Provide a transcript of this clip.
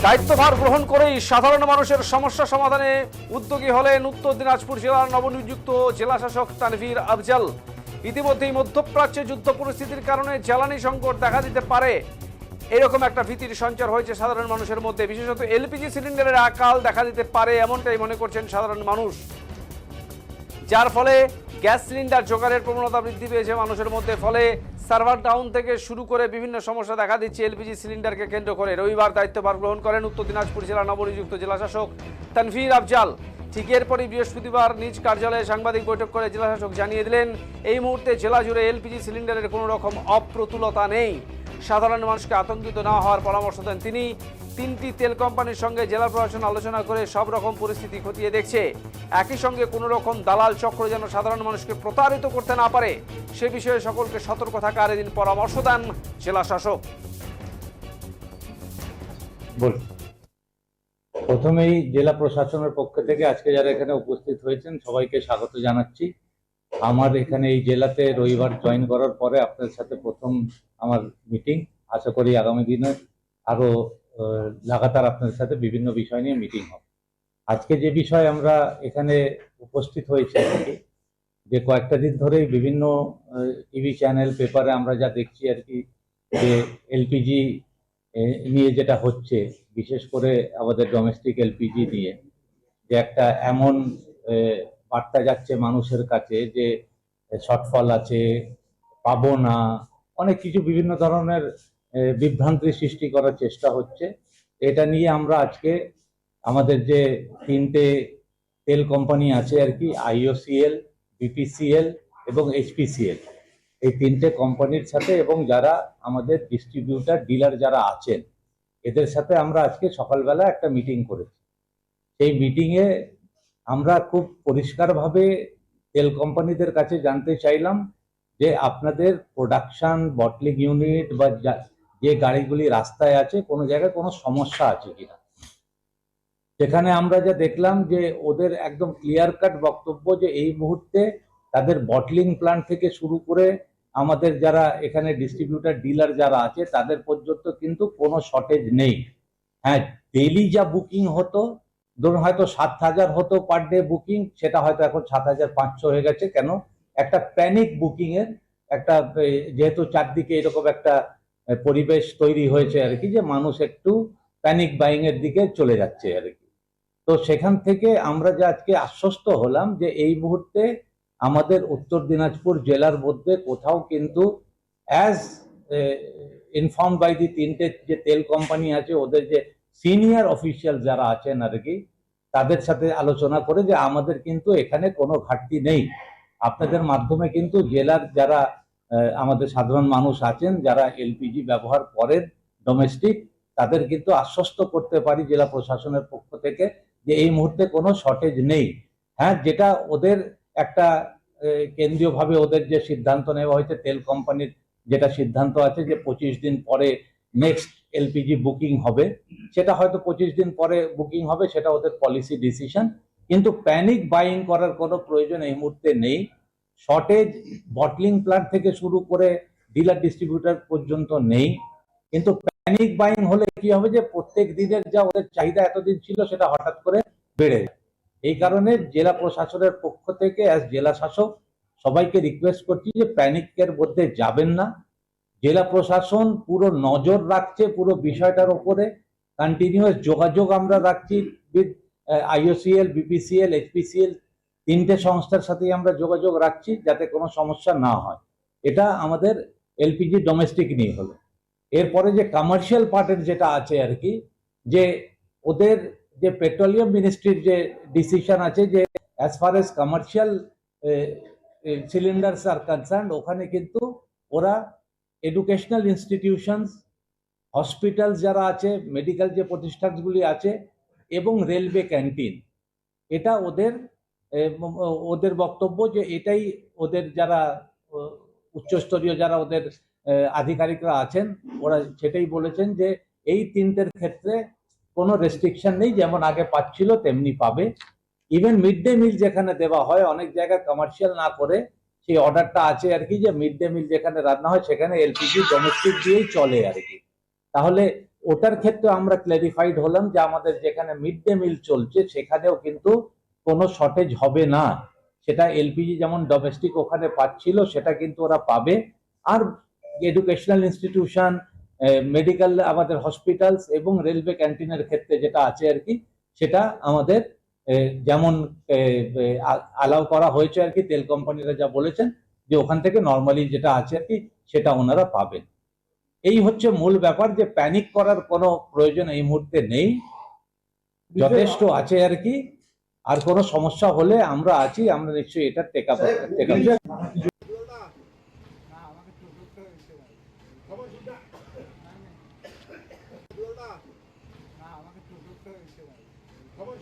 দায়িত্বভার গ্রহণ করেই সাধারণ মানুষের সমস্যা সমাধানে উদ্যোগী হলেন উত্তর দিনাজপুর জেলার নবনিযুক্ত জেলাশাসক তানভীর আফজাল। ইতিমধ্যেই মধ্যপ্রাচ্যে যুদ্ধ পরিস্থিতির কারণে জ্বালানি সংকট দেখা দিতে পারে, এরকম একটা ভীতির সঞ্চার হয়েছে সাধারণ মানুষের মধ্যে। বিশেষত এলপিজি সিলিন্ডারের আকাল দেখা দিতে পারে এমনটাই মনে করছেন সাধারণ মানুষ, যার ফলে গ্যাস সিলিন্ডার জোগাড়ের প্রবণতা বৃদ্ধি পেয়েছে মানুষের মধ্যে। ফলে সার্ভার ডাউন থেকে শুরু করে বিভিন্ন সমস্যা দেখা দিচ্ছে এলপিজি সিলিন্ডারকে কেন্দ্র করে। রবিবার দায়িত্বভার গ্রহণ করেন উত্তর দিনাজপুর জেলার নবনিযুক্ত জেলাশাসক তানভীর আফজাল। ঠিক এরপরই বৃহস্পতিবার নিজ কার্যালয়ে সাংবাদিক বৈঠক করে জেলাশাসক জানিয়ে দিলেন, এই মুহূর্তে জেলা জুড়ে এলপিজি সিলিন্ডারের কোনো রকম অপ্রতুলতা নেই। সাধারণ মানুষকে আতঙ্কিত না হওয়ার পরামর্শ দেন তিনি। তিনটি তেল কোম্পানির সঙ্গে জেলা প্রশাসন আলোচনা করে সব রকম পরিস্থিতি খতিয়ে দেখছে। একই সঙ্গে কোনো রকম দালাল চক্র যেন সাধারণ মানুষকে প্রতারিত করতে না পারে সে বিষয়ে সকলকে সতর্ক থাকার এদিন পরামর্শ দেন জেলা শাসক। প্রথমেই জেলা প্রশাসনের পক্ষ থেকে আজকে যারা এখানে উপস্থিত হয়েছেন সবাইকে স্বাগত জানাচ্ছি। আমার এখানে এই জেলাতে রবিবার জয়েন করার পরে আপনাদের সাথে প্রথম আমার মিটিং। আশা করি আগামী দিনে আরো লাগাতার আপনাদের সাথে বিভিন্ন বিষয় নিয়ে মিটিং হবে। আজকে যে বিষয় আমরা এখানে উপস্থিত হয়েছে যে কয়েকটা দিন ধরেই বিভিন্ন টিভি চ্যানেল পেপারে আমরা যা দেখছি আর কি, যে এলপিজি নিয়ে যেটা হচ্ছে, বিশেষ করে আমাদের ডোমেস্টিক এলপিজি নিয়ে যে একটা এমন বার্তা যাচ্ছে মানুষের কাছে যে শর্টফল আছে, পাবো না, অনেক কিছু বিভিন্ন ধরনের বিভ্রান্তি সৃষ্টি করার চেষ্টা হচ্ছে। এটা নিয়ে আমরা আজকে আমাদের যে তিনটে তেল কোম্পানি আছে আর কি, আইওসিএল, বিপিসিএল এবং এইচপিসিএল, এই তিনটে কোম্পানির সাথে এবং যারা আমাদের ডিস্ট্রিবিউটার ডিলার যারা আছেন এদের সাথে আমরা আজকে সকালবেলা একটা মিটিং করেছি। সেই মিটিংয়ে আমরা খুব পরিষ্কারভাবে তেল কোম্পানিদের কাছে জানতে চাইলাম যে আপনাদের প্রোডাকশন বটলিং ইউনিট বা যে গাড়িগুলি রাস্তায় আছে কোনো জায়গায় কোনো সমস্যা আছে কিনা। সেখানে আমরা যা দেখলাম যে ওদের একদম ক্লিয়ার কাট বক্তব্য যে এই মুহূর্তে তাদের বটলিং প্ল্যান্ট থেকে শুরু করে আমাদের যারা এখানে ডিস্ট্রিবিউটার ডিলার যারা আছে তাদের পর্যন্ত কিন্তু কোনো শর্টেজ নেই। হ্যাঁ, ডেইলি যা বুকিং হতো, ধরুন হয়তো 7,000 হতো পার ডে বুকিং, সেটা হয়তো এখন 7,500 হয়ে গেছে। কেন? একটা প্যানিক বুকিং এর একটা, যেহেতু চারদিকে এরকম একটা পরিবেশ তৈরি হয়েছে আর কি, যে মানুষ একটু প্যানিক বাইং এর দিকে চলে যাচ্ছে আর কি। তো সেখান থেকে আমরা যে আজকে আশ্বস্ত হলাম যে এই মুহূর্তে আমাদের উত্তর দিনাজপুর জেলার মধ্যে কোথাও কিন্তু অ্যাজ ইনফর্ম বাই দি তিনটে যে তেল কোম্পানি আছে ওদের যে সিনিয়র অফিসিয়াল যারা আছেন আর কি, তাদের সাথে আলোচনা করে যে আমাদের কিন্তু এখানে কোনো ঘাটতি নেই। আপনাদের মাধ্যমে কিন্তু জেলার যারা আমাদের সাধারণ মানুষ আছেন যারা এলপিজি ব্যবহার করেন ডোমেস্টিক, তাদের কিন্তু আশ্বস্ত করতে পারি জেলা প্রশাসনের পক্ষ থেকে যে এই মুহূর্তে কোনো শর্টেজ নেই। হ্যাঁ, যেটা ওদের একটা কেন্দ্রীয়ভাবে ওদের যে সিদ্ধান্ত নেওয়া হয়েছে তেল কোম্পানির, যেটা সিদ্ধান্ত আছে যে 25 দিন পরে নেক্সট এলপিজি বুকিং হবে, সেটা হয়তো 25 দিন পরে বুকিং হবে, সেটা ওদের পলিসি ডিসিশন। কিন্তু প্যানিক বাইং করার কোনো প্রয়োজন এই মুহূর্তে নেই। শর্টেজ বটলিং প্ল্যান্ট থেকে শুরু করে ডিলার ডিস্ট্রিবিউটার পর্যন্ত নেই। কিন্তু প্যানিক বাইং হলে কি হবে যে প্রত্যেক দিনের যা ওদের চাহিদা এতদিন ছিল সেটা হঠাৎ করে বেড়ে যায়। এই কারণে জেলা প্রশাসনের পক্ষ থেকে অ্যাজ জেলা শাসক সবাইকে রিকোয়েস্ট করছি যে প্যানিকের মধ্যে যাবেন না। জেলা প্রশাসন পুরো নজর রাখছে পুরো বিষয়টার উপরে, কন্টিনিউয়াস যোগাযোগ আমরা রাখছি উইথ আইওসিএল, বিপিসিএল, এইচপিসিএল, তিনটে সংস্থার সাথেই আমরা যোগাযোগ রাখছি যাতে কোনো সমস্যা না হয়। এটা আমাদের এলপিজি ডোমেস্টিক নিয়ে হলো। এরপরে যে কমার্শিয়াল পার্টের যেটা আছে আর কি, যে ওদের যে পেট্রোলিয়াম মিনিস্ট্রির যে ডিসিশন আছে যে as far as commercial cylinders are concern, ওখানে কিন্তু ওরা এডুকেশনাল ইনস্টিটিউশনস, হসপিটাল যারা আছে, মেডিকেল যে প্রতিষ্ঠানগুলি আছে এবং রেলওয়ে ক্যান্টিন, এটা ওদের বক্তব্য যে এটাই ওদের যারা উচ্চস্তরীয় যারা ওদের আধিকারিকরা আছেন ওরা সেটাই বলেছেন যে এই তিনটের ক্ষেত্রে কোনো রেস্ট্রিকশন নেই, যেমন আগে পাচ্ছিল তেমনি পাবে। ইভেন মিড ডে মিল যেখানে দেওয়া হয়, অনেক জায়গায় কমার্শিয়াল না করে সেই অর্ডারটা আছে আর কি, যে মিড ডে মিল যেখানে রান্না হয় সেখানে এলপিজি ডোমেস্টিক দিয়েই চলে আর কি। তাহলে ওটার ক্ষেত্রে আমরা ক্ল্যারিফাইড হলাম যে আমাদের যেখানে মিড ডে মিল চলছে সেখানেও কিন্তু কোনো শর্টেজ হবে না। সেটা এলপিজি যেমন ডোমেস্টিক ওখানে পাচ্ছিল সেটা কিন্তু ওরা পাবে। আর এডুকেশনাল ইনস্টিটিউশন, মেডিকেল, আমাদের হসপিটালস এবং রেলওয়ে ক্যান্টিনের ক্ষেত্রে যেটা আছে আর কি, সেটা আমাদের যেমন অ্যালাউ করা হয়েছে আর কি, তেল কোম্পানিরা যা বলেছেন যে ওখান থেকে নর্মালি যেটা আছে আর কি সেটা ওনারা পাবেন। এই হচ্ছে মূল ব্যাপার, যে প্যানিক করার কোনো প্রয়োজন এই মুহূর্তে নেই, যথেষ্ট আছে আর কি। আর কোনো সমস্যা হলে আমরা আছি, আমরা নিশ্চয়ই এটা টেক আপ। খবর